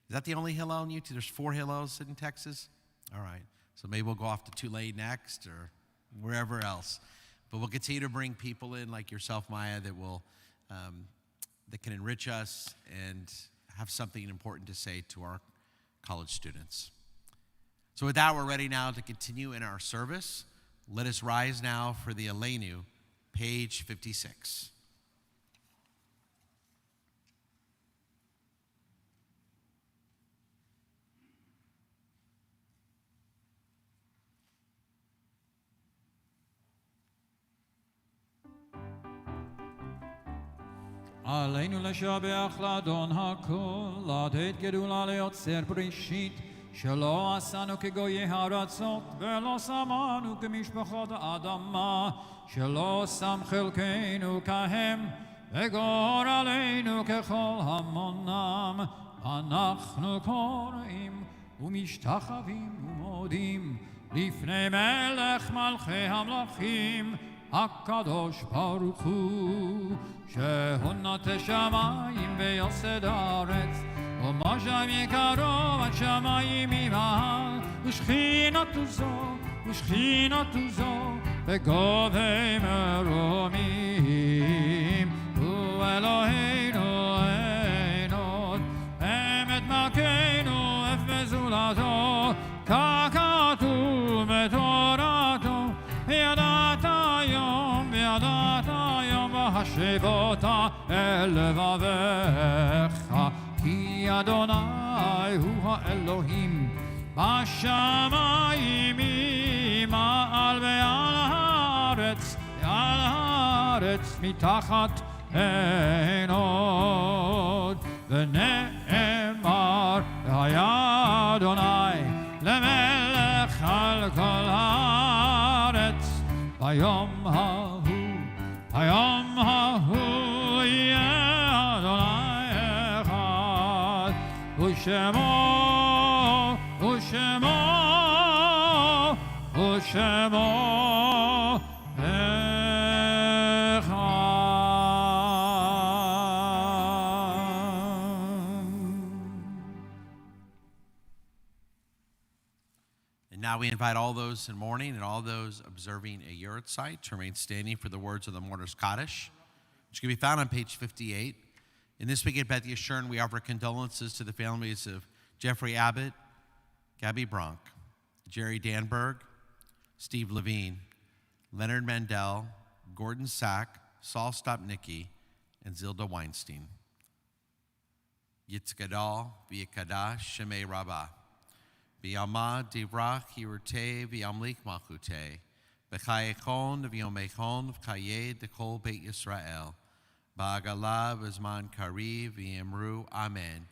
is that the only Hillel in UT? There's 4 Hillels in Texas? All right. So maybe we'll go off to Tulane next or wherever else. But we'll continue to bring people in like yourself, Maya, that will that can enrich us and have something important to say to our college students. So with that, we're ready now to continue in our service. Let us rise now for the Aleinu, page 56. עלינו לשבח לאדון הכל, לתת גדולה ליוצר בראשית, שלא עשנו כגויי הארצות, ולא שמנו כמשפחות האדמה, שלא שם חלקנו כהם, וגורלנו ככל המונם. אנחנו קוראים ומשתחווים ומודים לפני מלך מלכי המלכים, הקדוש ברוך הוא, שהוא נוטה שמיים ויוסד הארץ, ומשם יקרוב עד שמיים ממעל, ושכינתו זו בגובה מרומים. הוא אלוהינו אין עוד, אמת מלכנו אף מזולתו, כך כתוב בתורתו, וידעת היום והשבות אל לבביך, כי אדוני הוא האלוהים בשמיים ממעל ועל הארץ מתחת אין עוד. ונאמר והיה אדוני למלך על כל הארץ, ביום ההוא יהיה אדוני אחד, ושמו אחד. And now we invite all those in mourning and all those observing a yahrzeit to remain standing for the words of the mourner's Kaddish, which can be found on page 58. In this week at Beth Yeshurun, we offer condolences to the families of Jeffrey Abbott, Gabby Bronk, Jerry Danberg, Steve Levin, Leonard Mandel, Gordon Sack, Saul Stopnicki, and Zilda Weinstein. Yitzgadal v'yikadash shemei rabbah. V'yamad divrach yirteh v'yamlik malchuteh. V'chayechon v'yomechon v'chayeh dekol beit Yisrael. Ba'agala v'zman kariv v'yemru amen.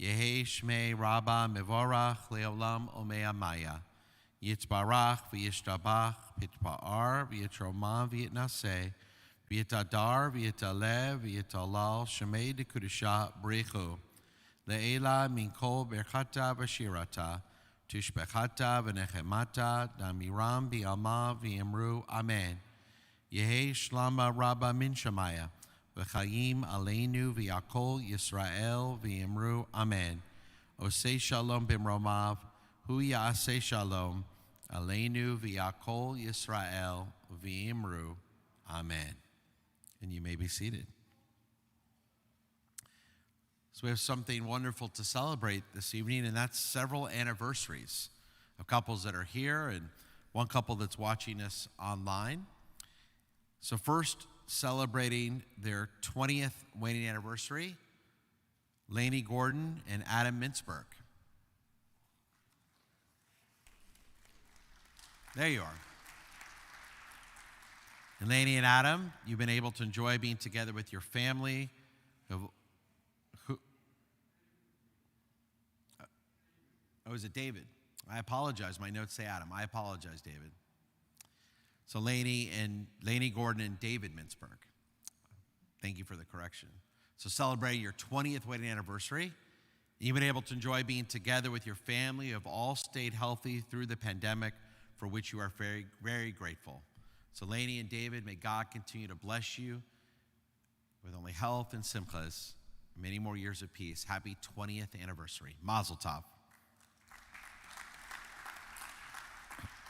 Yehi shmei rabbah mevorach leolam omei amaya. Yitzbarach v'yishtabach pitpa'ar v'yitromah v'yitnaseh v'yitadar v'yitalev v'yitalal shemei dekudusha b'rechu. Le'ela min kol berchata v'shirata, tishbechata v'nechemata, damiram bi'alma v'imru, amen. Yehi shlama rabba min shamaya, v'chayim aleinu v'yakol Yisrael v'imru, amen. Osei shalom b'mromav, hu ya'aseh shalom, aleinu v'yakol Yisrael v'imru, amen. And you may be seated. So we have something wonderful to celebrate this evening, and that's several anniversaries of couples that are here and one couple that's watching us online. So first, celebrating their 20th wedding anniversary, Lainey Gordon and Adam Mintzberg. There you are. And Lainey and Adam, you've been able to enjoy being together with your family. Oh, is it David? I apologize. My notes say Adam. I apologize, David. So Lainey Gordon and David Mintzberg. Thank you for the correction. So celebrating your 20th wedding anniversary. You've been able to enjoy being together with your family. You have all stayed healthy through the pandemic, for which you are very, very grateful. So Lainey and David, may God continue to bless you with only health and simchas, many more years of peace. Happy 20th anniversary. Mazel tov.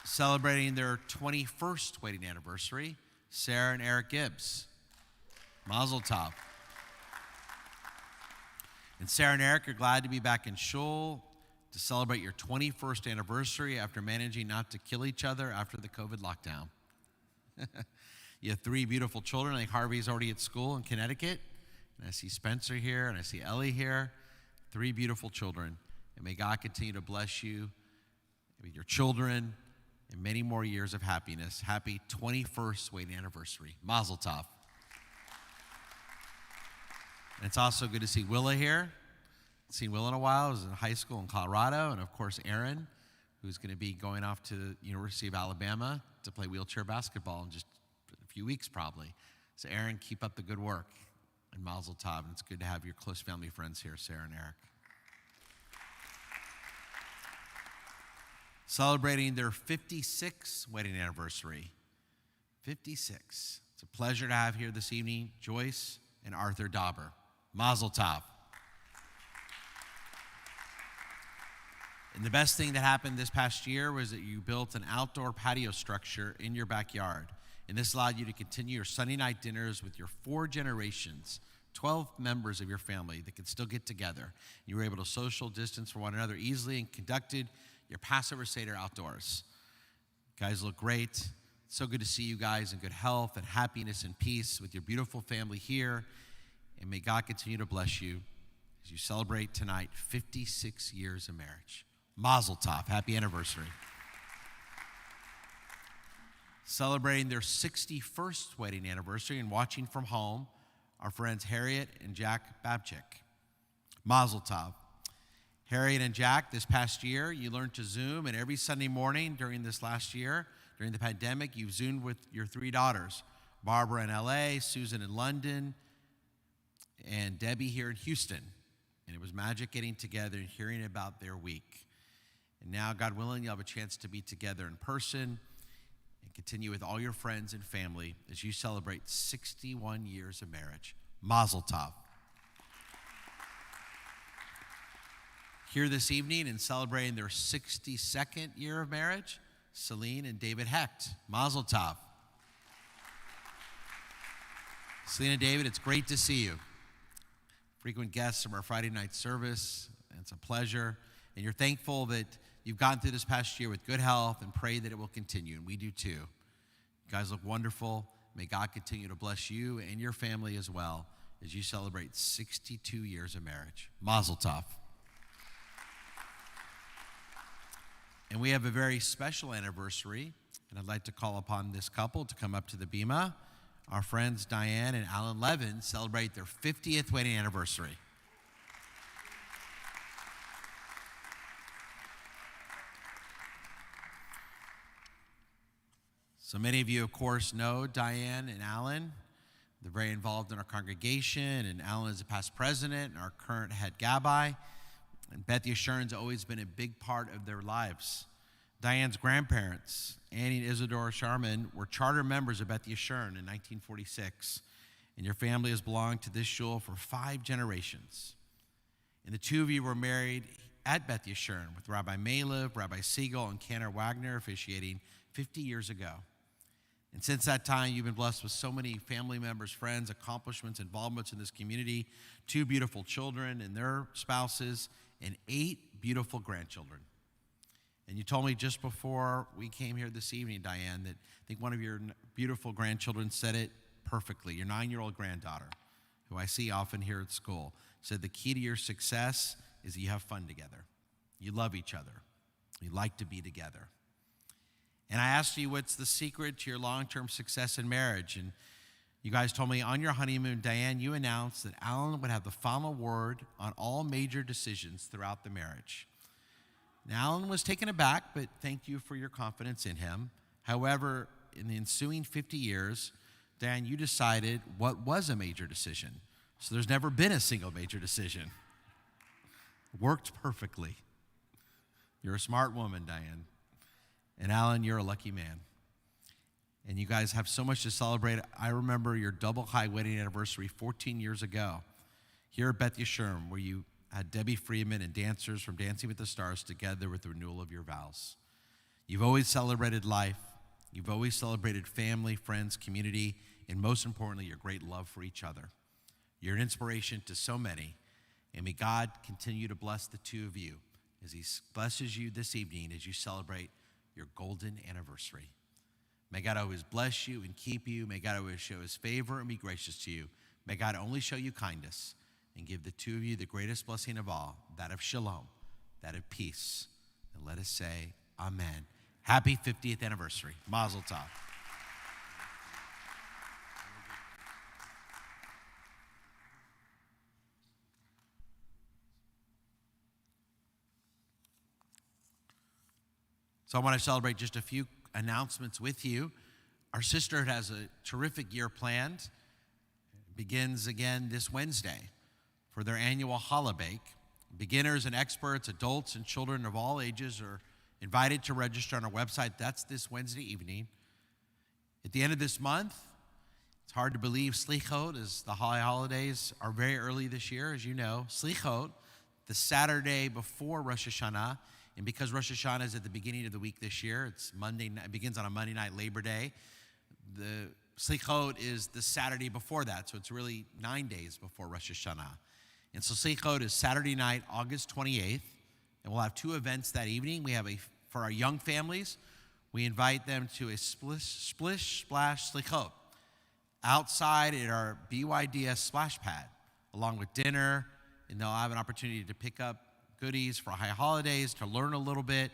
Celebrating their 21st wedding anniversary, Sarah and Eric Gibbs. Mazel tov. And Sarah and Eric are glad to be back in shul to celebrate your 21st anniversary after managing not to kill each other after the COVID lockdown. You have 3 beautiful children. I think Harvey's already at school in Connecticut. And I see Spencer here, and I see Ellie here. 3 beautiful children. And may God continue to bless you with your children and many more years of happiness. Happy 21st wedding anniversary. Mazel tov. And it's also good to see Willa here. Haven't seen Willa in a while. I was in high school in Colorado. And of course, Aaron, who's going to be going off to the University of Alabama to play wheelchair basketball in just a few weeks probably. So Aaron, keep up the good work. And Mazel tov. And it's good to have your close family friends here, Sarah and Eric. Celebrating their 56th wedding anniversary. 56. It's a pleasure to have here this evening Joyce and Arthur Dauber. Mazel tov. And the best thing that happened this past year was that you built an outdoor patio structure in your backyard. And this allowed you to continue your Sunday night dinners with your 4 generations, 12 members of your family that could still get together. You were able to social distance from one another easily and conducted your Passover Seder outdoors. You guys look great. It's so good to see you guys in good health and happiness and peace with your beautiful family here. And may God continue to bless you as you celebrate tonight 56 years of marriage. Mazel tov. Happy anniversary. Celebrating their 61st wedding anniversary and watching from home, our friends Harriet and Jack Babchick. Mazel tov. Harriet and Jack, this past year, you learned to Zoom, and every Sunday morning during this last year, during the pandemic, you've Zoomed with your 3 daughters, Barbara in LA, Susan in London, and Debbie here in Houston. And it was magic getting together and hearing about their week. And now, God willing, you'll have a chance to be together in person and continue with all your friends and family as you celebrate 61 years of marriage. Mazel tov. Here this evening and celebrating their 62nd year of marriage, Celine and David Hecht. Mazel tov. Celine and David, it's great to see you. Frequent guests of our Friday night service, and it's a pleasure. And you're thankful that you've gotten through this past year with good health and pray that it will continue, and we do too. You guys look wonderful. May God continue to bless you and your family as well as you celebrate 62 years of marriage. Mazel tov. And we have a very special anniversary, and I'd like to call upon this couple to come up to the bima. Our friends Diane and Alan Levin celebrate their 50th wedding anniversary. So many of you, of course, know Diane and Alan. They're very involved in our congregation, and Alan is a past president and our current head gabbai. And Beth Yeshurn's always been a big part of their lives. Diane's grandparents, Annie and Isidore Sharman, were charter members of Beth Yeshurn in 1946, and your family has belonged to this shul for 5 generations. And the two of you were married at Beth Yeshurn with Rabbi Malev, Rabbi Siegel, and Cantor Wagner officiating 50 years ago. And since that time, you've been blessed with so many family members, friends, accomplishments, involvements in this community, 2 beautiful children and their spouses, and 8 beautiful grandchildren. And you told me just before we came here this evening, Diane, that I think one of your beautiful grandchildren said it perfectly. Your 9-year-old granddaughter, who I see often here at school, said the key to your success is that you have fun together. You love each other. You like to be together. And I asked you what's the secret to your long-term success in marriage. And you guys told me on your honeymoon, Diane, you announced that Alan would have the final word on all major decisions throughout the marriage. Now, Alan was taken aback, but thank you for your confidence in him. However, in the ensuing 50 years, Diane, you decided what was a major decision. So there's never been a single major decision. Worked perfectly. You're a smart woman, Diane. And Alan, you're a lucky man. And you guys have so much to celebrate. I remember your double high wedding anniversary 14 years ago here at Beth Yeshurn, where you had Debbie Freeman and dancers from Dancing with the Stars together with the renewal of your vows. You've always celebrated life. You've always celebrated family, friends, community, and most importantly, your great love for each other. You're an inspiration to so many, and may God continue to bless the two of you as he blesses you this evening as you celebrate your golden anniversary. May God always bless you and keep you. May God always show his favor and be gracious to you. May God only show you kindness and give the two of you the greatest blessing of all, that of shalom, that of peace. And let us say, amen. Happy 50th anniversary. Mazel tov. So I want to celebrate just a few announcements with you. Our sisterhood has a terrific year planned. It begins again this Wednesday for their annual challah bake. Beginners and experts, adults and children of all ages are invited to register on our website. That's this Wednesday evening. At the end of this month, it's hard to believe Slichot, as the holidays are very early this year, as you know. Slichot, the Saturday before Rosh Hashanah, and because Rosh Hashanah is at the beginning of the week this year, it's Monday. It begins on a Monday night, Labor Day. The Slichot is the Saturday before that, so it's really 9 days before Rosh Hashanah. And so Slichot is Saturday night, August 28th, and we'll have 2 events that evening. We have for our young families, we invite them to a splish splash Slichot outside at our BYDS splash pad, along with dinner, and they'll have an opportunity to pick up goodies for high holidays, to learn a little bit,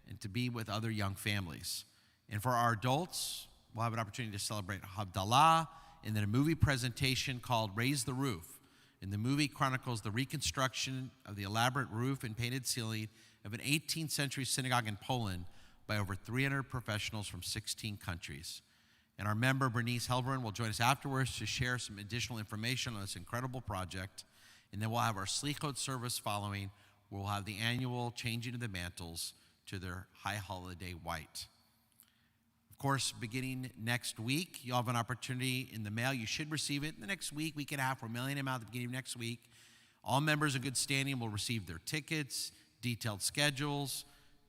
and to be with other young families. And for our adults, we'll have an opportunity to celebrate Havdalah, and then a movie presentation called Raise the Roof. And the movie chronicles the reconstruction of the elaborate roof and painted ceiling of an 18th century synagogue in Poland by over 300 professionals from 16 countries. And our member, Bernice Helbron, will join us afterwards to share some additional information on this incredible project. And then we'll have our Slichot service following, where we'll have the annual changing of the mantles to their high holiday white. Of course, beginning next week, you'll have an opportunity in the mail. You should receive it in the next week and a half. We're mailing them out at the beginning of next week. All members in good standing will receive their tickets, detailed schedules,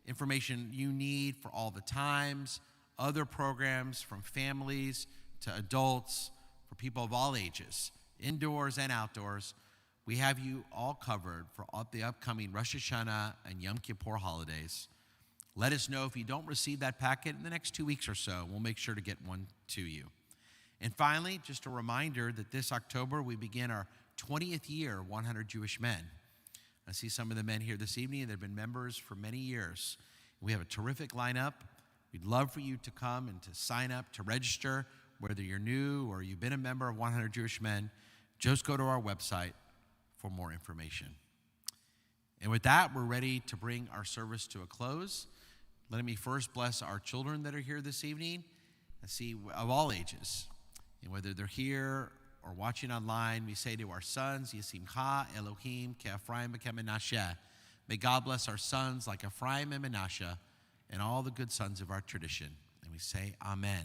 information you need for all the times, other programs from families to adults, for people of all ages, indoors and outdoors. We have you all covered for all the upcoming Rosh Hashanah and Yom Kippur holidays. Let us know if you don't receive that packet in the next 2 weeks or so. We'll make sure to get one to you. And finally, just a reminder that this October we begin our 20th year, 100 Jewish Men. I see some of the men here this evening that have been members for many years. We have a terrific lineup. We'd love for you to come and to sign up, to register, whether you're new or you've been a member of 100 Jewish Men. Just go to our website for more information. And with that, we're ready to bring our service to a close. Let me first bless our children that are here this evening. I see of all ages, and whether they're here or watching online, we say to our sons, Yisimcha Elohim ke'Ephraim ke'Menashe. May God bless our sons like Ephraim and Menashe and all the good sons of our tradition. And we say, Amen.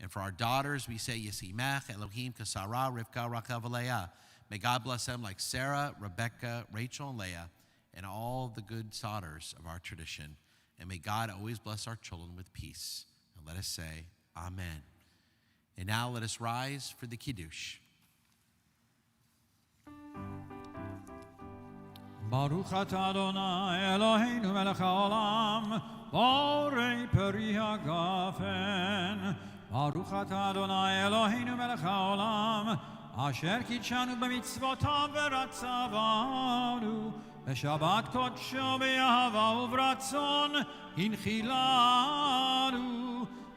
And for our daughters, we say, Yisimech Elohim ke'Sarah, Rivka, Rachel, Leah. May God bless them like Sarah, Rebecca, Rachel, and Leah, and all the good daughters of our tradition. And may God always bless our children with peace. And let us say, Amen. And now let us rise for the Kiddush. Baruch atah Adonai Eloheinu melech haolam, borei peri hagafen. Baruch atah Adonai Eloheinu melech haolam, asher kitshanu b'mitzvotav v'ratzavanu, b'shabbat kodsho b'yahava uvratzon hinchilanu,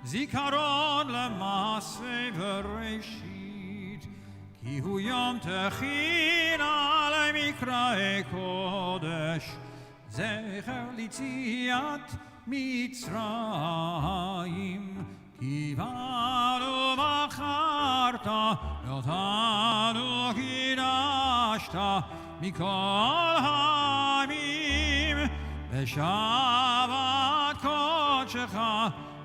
zikaron lema'aseh v'reshit, ki hu yom techina lemikra'e kodesh, zecher litziat Mitzrayim, ki vanu v'acharta, yotanu kidashta, mikol ha'amim, b'shabbat kodshecha,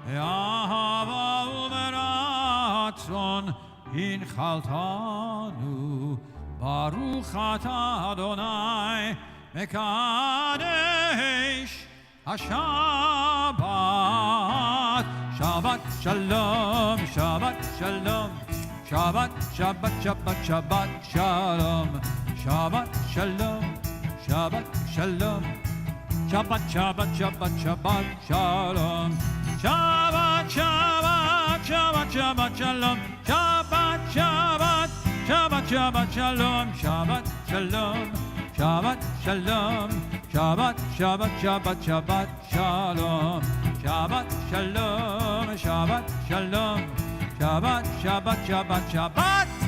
Yahava uveratzon hinchaltanu, Baruch atah Adonai mekadesh haShabbat. Shabbat shalom, Shabbat shalom, Shabbat, Shabbat, Shabbat, Shabbat shalom, Shabbat shalom, Shabbat shalom, Shabbat, Shabbat, Shabbat, Shabbat shalom. Shabbat, Shabbat, Shabbat, Shabbat, Shalom. Shabbat, Shabbat, Shabbat, Shabbat, Shalom. Shabbat, Shalom. Shabbat, Shalom. Shabbat, Shabbat, Shabbat, Shabbat, Shalom. Shabbat, Shalom. Shabbat, Shalom. Shabbat, Shabbat, Shabbat, Shabbat.